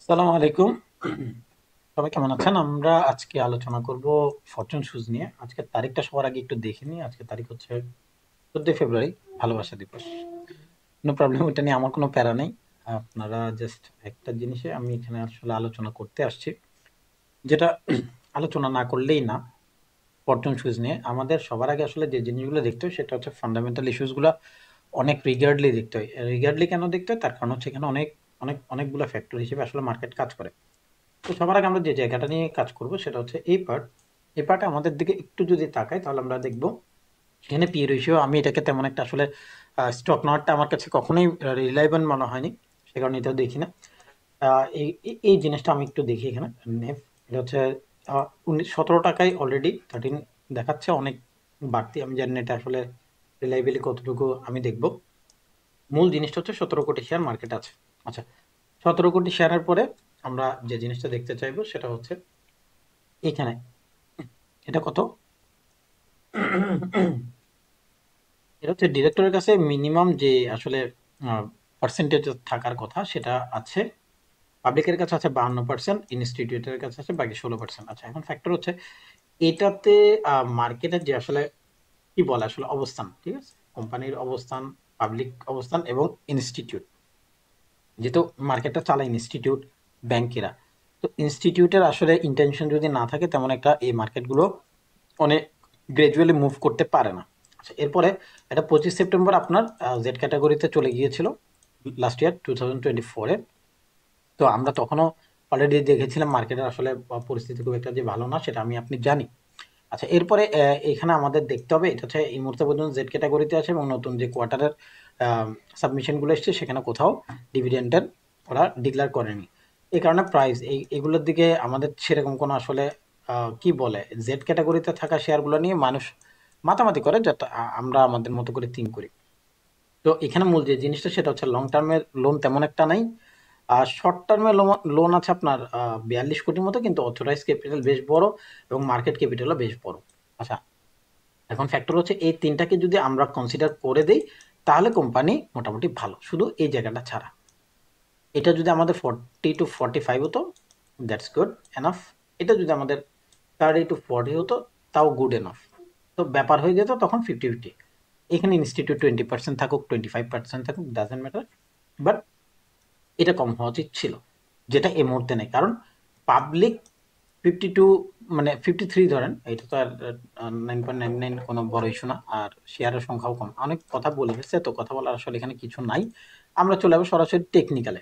আসসালামু আলাইকুম। সবাই কেমন আছেন? আমরা আজকে আলোচনা করব ফরচুন শুজ নিয়ে। আজকের তারিখটা সবার আগে একটু দেখে নিই। আজকের তারিখ হচ্ছে 14 ফেব্রুয়ারি, ভালোবাসা দিবস। নো প্রবলেম, এটা নিয়ে আমার কোনো প্যারা নেই। আপনারা জাস্ট একটা জিনিসে আমি এখানে আসলে আলোচনা করতে আসছি, যেটা আলোচনা না করলেই না। ফরচুন শুজ নিয়ে আমাদের সবার আগে আসলে যে জিনিসগুলো দেখতে হয় সেটা হচ্ছে ফান্ডামেন্টাল ইস্যুসগুলো অনেক রিগার্ডলি দেখতে হয়। রিগার্ডলি কেন দেখতে হয়? তার কারণ হচ্ছে এখানে অনেকগুলো ফ্যাক্টর হিসেবে আসলে মার্কেট কাজ করে। তো সবার আগে আমরা যে জায়গাটা নিয়ে কাজ করব সেটা হচ্ছে এই পার্টে আমাদের দিকে একটু যদি তাকাই তাহলে আমরা দেখব এখানে পি রেশিও, আমি এটাকে তেমন একটা আসলে স্টক নেওয়াটা আমার কাছে কখনোই রিলায়েবল মনে হয়নি, সে কারণে এটাও দেখি না। এই জিনিসটা আমি একটু দেখি এখানে। নেফ এটা হচ্ছে 17 টাকায় অলরেডি 13 দেখাচ্ছে, অনেক বাড়তি। আমি জানি না এটা আসলে রিলায়েবলি কতটুকু, আমি দেখব। মূল জিনিসটা হচ্ছে 17 কোটি শেয়ার মার্কেট আছে। আচ্ছা, 17 কোটি শেয়ারের পরে আমরা যে জিনিসটা দেখতে চাইবো সেটা হচ্ছে এখানে এটা কত। এটা হচ্ছে ডিরেক্টরের কাছে মিনিমাম যে আসলে পার্সেন্টেজ থাকার কথা সেটা আছে। পাবলিকের কাছে আছে 52%, ইনস্টিটিউটের কাছে আছে বাকি 16%। আচ্ছা, এখন ফ্যাক্টর হচ্ছে এটাতে মার্কেটের যে আসলে কি বলে আসলে অবস্থান, ঠিক আছে, কোম্পানির অবস্থান, পাবলিক অবস্থান এবং ইনস্টিটিউট, যেহেতু মার্কেটটা চালায় ইনস্টিটিউট, ব্যাংকেরা। তো ইনস্টিটিউটের আসলে ইন্টেনশন যদি না থাকে তেমন একটা, এই মার্কেটগুলো অনেক গ্রাজুয়ালি মুভ করতে পারে না। আচ্ছা, এরপরে এটা 25 সেপ্টেম্বর আপনার জেড ক্যাটাগরিতে চলে গিয়েছিল লাস্ট ইয়ার 2024-এ। তো আমরা তখনও অলরেডি দেখেছিলাম মার্কেটের আসলে পরিস্থিতি খুব একটা যে ভালো না, সেটা আমি আপনি জানি। আচ্ছা, এরপরে এখানে আমাদের দেখতে হবে, এটা হচ্ছে এই মুহূর্তে পর্যন্ত জেড ক্যাটাগরিতে আছে এবং নতুন যে কোয়ার্টারের সাবমিশনগুলো এসছে সেখানে কোথাও ডিভিডেন্ডের ওরা ডিক্লেয়ার করেনি। এই কারণে প্রাইস এগুলোর দিকে আমাদের সেরকম কোনো আসলে কি বলে, জেড ক্যাটাগরিতে থাকা শেয়ারগুলো নিয়ে মানুষ মাতামাতি করে, যাতে আমরা আমাদের মতো করে থিঙ্ক করি। তো এখানে মূল যে জিনিসটা সেটা হচ্ছে লং টার্মের লোন তেমন একটা নাই, আর শর্ট টার্মের লোন আছে আপনার 42 কোটির মতো, কিন্তু অথরাইজ ক্যাপিটাল বেশ বড় এবং মার্কেট ক্যাপিটালও বেশ বড়। আচ্ছা, এখন ফ্যাক্টর হচ্ছে এই তিনটাকে যদি আমরা কনসিডার করে দেই তাহলে কোম্পানি মোটামুটি ভালো, শুধু এই জায়গাটা ছাড়া। এটা যদি আমাদের 40 to 45 হতো, দ্যাটস গুড এনাফ। এটা যদি আমাদের 30 to 40 হতো, তাও গুড এনাফ। তো ব্যাপার হয়ে যেত তখন 50-50। এখানে ইনস্টিটিউট 20% থাকুক, 25% থাকুক, ডাজেন্ট ম্যাটার। বাট এটা কম হওয়া উচিত ছিল, যেটা এই মুহূর্তে নেই। কারণ পাবলিক 52, মানে 53 ধরেন, এটা তো আর 9.99 কোনো বড় ইস্যু না। আর শেয়ারের সংখ্যাও কম, অনেক কথা বলে গেছে, তো কথা বলার আসলে এখানে কিছু নাই। আমরা চলে যাবো সরাসরি টেকনিক্যালে।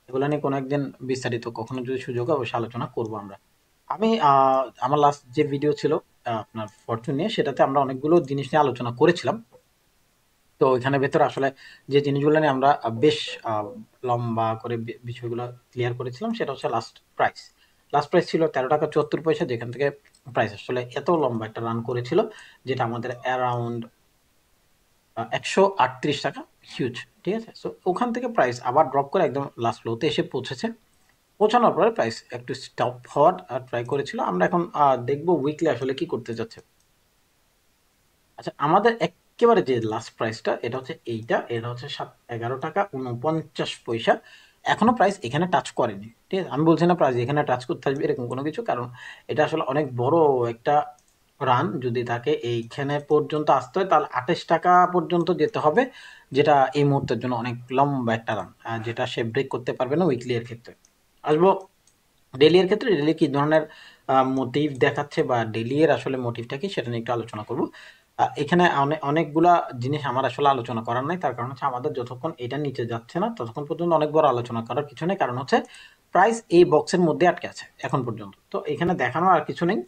এগুলো নিয়ে কোনো একদিন বিস্তারিত কখনো যদি সুযোগ হয় অবশ্যই আলোচনা করবো আমরা। আমি আমার লাস্ট যে ভিডিও ছিল আপনার ফরচুন নিয়ে, সেটাতে আমরা অনেকগুলো জিনিস নিয়ে আলোচনা করেছিলাম। তো এখানে ভেতরে আসলে যে জিনিসগুলো নিয়ে আমরা বেশ লম্বা করে বিষয়গুলো ক্লিয়ার করেছিলাম সেটা হচ্ছে লাস্ট প্রাইস ছিল 13 টাকা 74 পয়সা, যেখান থেকে প্রাইস আসলে এত লম্বা একটা রান করেছিল, যেটা আমাদের অ্যারাউন্ড 138 টাকা, হিউজ। ঠিক আছে, সো ওখান থেকে প্রাইস আবার ড্রপ করে একদম লাস্ট লোতে এসে পৌঁছেছে। পৌঁছানোর পরে প্রাইস একটু স্টপ হওয়ার ট্রাই করেছিল। আমরা এখন দেখবো উইকলি আসলে কি করতে যাচ্ছে। আচ্ছা, আমাদের একেবারে যে লাস্ট প্রাইসটা এটা হচ্ছে এটা হচ্ছে 11 টাকা 49 পয়সা। এখনো প্রাইস এখানে টাচ করেনি, ঠিক আছে। আমি বলছি না প্রাইস এখানে টাচ করতে আসবে এরকম কোনো কিছু, কারণ এটা আসলে অনেক বড় একটা রান। যদি তাকে এইখানে পর্যন্ত আসতে হয় তাহলে 28 টাকা পর্যন্ত যেতে হবে, যেটা এই মুহূর্তের জন্য অনেক লম্বা একটা রান, যেটা সে ব্রেক করতে পারবে না উইকলি এর ক্ষেত্রে। আসবো ডেলি এর ক্ষেত্রে, ডেলি কি ধরনের মোটিভ দেখাচ্ছে বা ডেলি এর আসলে মোটিভটা কি সেটা নিয়ে একটু আলোচনা করব। এখানে অনেকগুলা জিনিস আমার আসলে আলোচনা করার নাই, তার কারণ হচ্ছে আমাদের যতক্ষণ এটা নিচে যাচ্ছে না ততক্ষণ পর্যন্ত অনেক বড় আলোচনা করার কিছু নেই, কারণ হচ্ছে প্রাইস এই বক্সের মধ্যে আটকে আছে এখন পর্যন্ত। তো এখানে দেখানো আর কিছু নেই,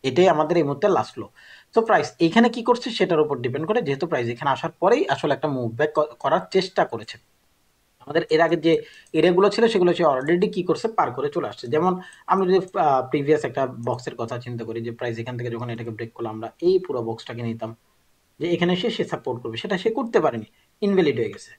এটাই আমাদের এই মুহূর্তে লাস্ট লো। তো প্রাইস এইখানে কি করছে সেটার উপর ডিপেন্ড করে, যেহেতু প্রাইস এখানে আসার পরেই আসলে একটা মুভ ব্যাক করার চেষ্টা করেছে। আমাদের এর আগে যে এরিয়াগুলো ছিল সেগুলো সে অলরেডি কি করছে, পার করে চলে আসছে। যেমন আমরা যদি প্রিভিয়াস একটা বক্সের কথা চিন্তা করি, যে প্রাইস এখান থেকে যখন এটাকে ব্রেক করলো আমরা এই পুরো বক্সটাকে নিতাম, যে এখানে সে সাপোর্ট করবে, সেটা সে করতে পারেনি, ইনভ্যালিড হয়ে গেছে।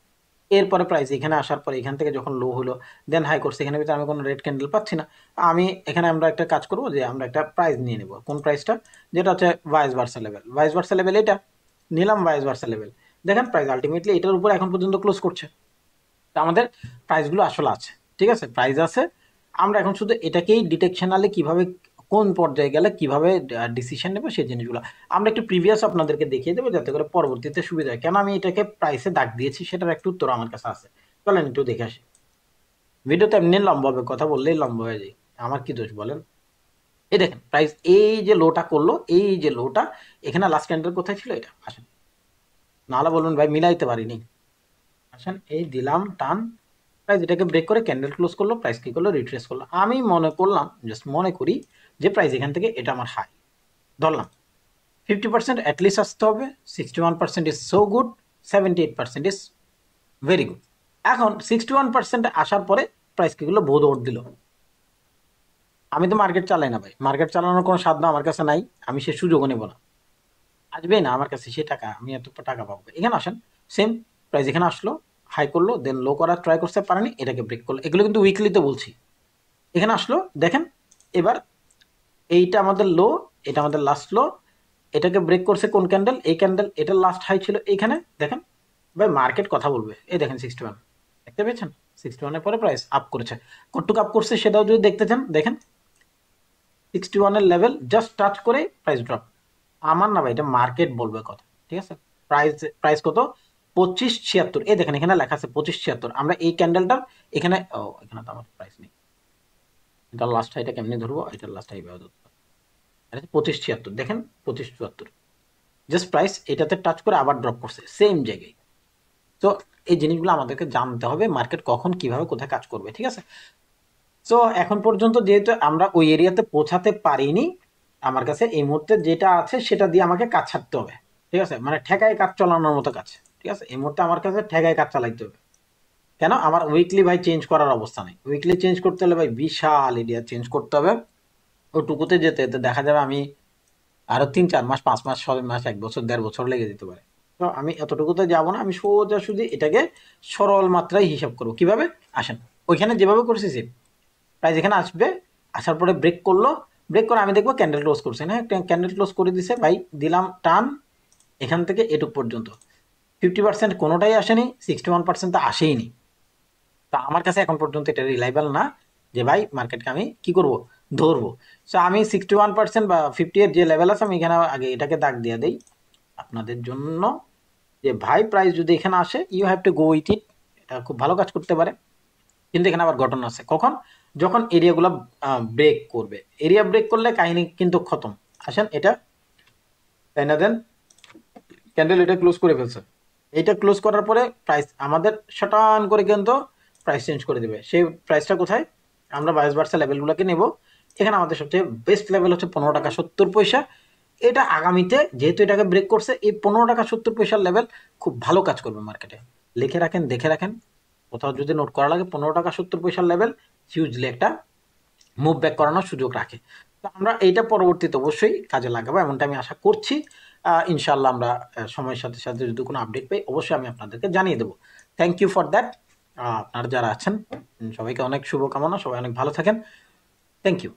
এরপরে প্রাইস এখানে আসার পরে এখান থেকে যখন লো হলো, দেন হাই করছে, এখানে ভিতরে আমি কোনো রেড ক্যান্ডেল পাচ্ছি না। আমি এখানে আমরা একটা কাজ করবো, যে আমরা একটা প্রাইস নিয়ে নেব, কোন প্রাইসটা, যেটা হচ্ছে ভাইস ভার্সা লেভেল এটা নিলাম, ভাইস ভার্সা লেভেল। দেখেন প্রাইস আলটিমেটলি এটার উপর এখন পর্যন্ত ক্লোজ করছে। তো আমাদের প্রাইসগুলো আসলে আছে, ঠিক আছে, প্রাইস আছে। আমরা এখন শুধু এটাকেই ডিটেকশনালে কিভাবে কোন পর্যায়ে গেলে কিভাবে ডিসিশন নেবো সেই জিনিসগুলো আমরা একটু প্রিভিয়াস আপনাদেরকে দেখিয়ে দেবো, যাতে করে পরবর্তীতে সুবিধা হয়। কেন আমি এটাকে প্রাইসে দাগ দিয়েছি সেটার একটু উত্তর আমার কাছে আছে। চলেন একটু দেখে আসি। ভিডিও তো এমনি লম্বা হবে, কথা বললেই লম্বা হয়ে যায়, আমার কি দোষ বলেন? এই দেখেন প্রাইস এই যে লোটা করলো, এই যে লোটা, এখানে লাস্ট ক্যান্ডেল কোথায় ছিল এটা আসেন, নাহলে বলুন ভাই মিলাইতে পারিনি। আসেন এই দিলাম টান, প্রাইস এটাকে ব্রেক করে ক্যান্ডেল ক্লোজ করলো, প্রাইস কি করলো, রিট্রেস করলো। আমি মনে করলাম, জাস্ট মনে করি যে প্রাইস এখান থেকে এটা আমার হাই ধরলাম, 50% অ্যাটলিস্ট আসতে হবে, 61% is so good, 78% is very good. এখন 61% আসার পরে প্রাইস কি করলো, বোধ ওঠ দিল। আমি তো মার্কেট চালাই না ভাই, মার্কেট চালানোর কোনো সাধ্য আমার কাছে নাই, আমি সে সুযোগও নেব না, আসবে না আমার কাছে সে টাকা, আমি এত টাকা পাবো। এখানে আসেন, সেম প্রাইস এখানে আসলো, হাই করলো, দেন লো করার ট্রাই করতে পারেনি, এটাকে ব্রেক করলো। এগুলো কিন্তু উইকলিতে বলছি। এখানে আসলো দেখেন, এবার এইটা আমাদের লো, এটা আমাদের লাস্ট লো, এটাকে ব্রেক করছে কোন ক্যান্ডেল, এই ক্যান্ডেল, এটার লাস্ট হাই ছিল এইখানে। দেখেন ভাই মার্কেট কথা বলবে, এই দেখেন 61 দেখতে পেয়েছেন, 61-এর পরে প্রাইস আপ করেছে, কতটুকু আপ করছে সেটাও যদি দেখতে চান দেখেন, 61-এর লেভেল জাস্ট টাচ করে প্রাইস ড্রপ। আমার না ভাই, এটা মার্কেট বলবে কথা, ঠিক আছে। প্রাইস প্রাইস কত, 2576, এই দেখেন এখানে লেখা আছে 2576। আমরা এই ক্যান্ডেলটার এখানে, ও এখানে তো আমার প্রাইস নেই, এটা লাস্ট হাইটা কেমনি ধরবো, এটা লাস্ট হাই ধরবো, এটা 2576 দেখেন, 2574 জাস্ট প্রাইস এটাতে টাচ করে আবার ড্রপ করছে সেম জায়গায়। তো এই জিনিসগুলো আমাদেরকে জানতে হবে, মার্কেট কখন কিভাবে কোথায় কাজ করবে, ঠিক আছে। তো এখন পর্যন্ত যেহেতু আমরা ওই এরিয়াতে পৌঁছাতে পারিনি, আমার কাছে এই মুহূর্তে যেটা আছে সেটা দিয়ে আমাকে কাজ ছাড়তে হবে, ঠিক আছে, মানে ঠেকায় কাজ চালানোর মতো কাজ, ঠিক আছে। এই মুহূর্তে আমার কাছে ঠেকায় কাজ চালাইতে হবে। কেন, আমার উইকলি ভাই চেঞ্জ করার অবস্থা নেই, উইকলি চেঞ্জ করতে হলে ভাই বিশাল এরিয়া চেঞ্জ করতে হবে। ওটুকুতে যেতে যেতে দেখা যাবে আমি আরো 3-4 মাস, 5 মাস, 6 মাস, 1 বছর, 1.5 বছর লেগে যেতে পারে। তো আমি এতটুকুতে যাব না, আমি সোজাসুজি এটাকে সরল মাত্রায় হিসাব করবো কিভাবে। আসেন ওইখানে যেভাবে করছি সেম, প্রাইস এখানে আসবে, আসার পরে ব্রেক করলো, ব্রেক করে আমি দেখবো ক্যান্ডেল ক্লোজ করছে, না ক্যান্ডেল ক্লোজ করে দিছে ভাই, দিলাম টান এখান থেকে এটুক পর্যন্ত, 50% কোনোটাই আসেনি, 61% তো আসেইনি। তা আমার কাছে এখন পর্যন্ত এটা রিলায়েবল না যে ভাই মার্কেটকে আমি কি করব, ধরবো। সো আমি 61% বা 50 এর যে লেভেল আছে আমি এখানে আগে এটাকে দাগ দিয়ে দেই আপনাদের জন্য, যে ভাই প্রাইস যদি এখানে আসে you have to go with it, এটা খুব ভালো কাজ করতে পারে। কিন্তু এখানে আবার ঘটনা আছে, কখন, যখন এরিয়াগুলো ব্রেক করবে, এরিয়া ব্রেক করলে কাহিনী কিন্তু খতম। আসেন এটা, তাই না, দেন ক্যান্ডেল এটা ক্লোজ করে ফেলছে, এইটা ক্লোজ করার পরে প্রাইস আমাদের শটান করে কিন্তু প্রাইস চেঞ্জ করে দেবে। সেই প্রাইসটা কোথায়, আমরা ভাইস ভার্সা লেভেলগুলোকে নেব। এখানে আমাদের সবচেয়ে বেস্ট লেভেল হচ্ছে 15 টাকা 70 পয়সা। এটা আগামীতে যেহেতু এটাকে ব্রেক করছে, এই 15 টাকা 70 পয়সার লেভেল খুব ভালো কাজ করবে মার্কেটে। লিখে রাখেন, দেখে রাখেন, কোথাও যদি নোট করা লাগে, 15 টাকা 70 পয়সার লেভেল হিউজলি একটা মুভ ব্যাক করানোর সুযোগ রাখে। তো আমরা এইটা পরবর্তীতে অবশ্যই কাজে লাগাবো, এমনটা আমি আশা করছি। ইনশাল্লাহ আমরা সময়ের সাথে সাথে যদি কোনো আপডেট পাই অবশ্যই আমি আপনাদেরকে জানিয়ে দেবো। Thank you for that. আপনারা যারা আছেন সবাইকে অনেক শুভকামনা, সবাই অনেক ভালো থাকেন। Thank you.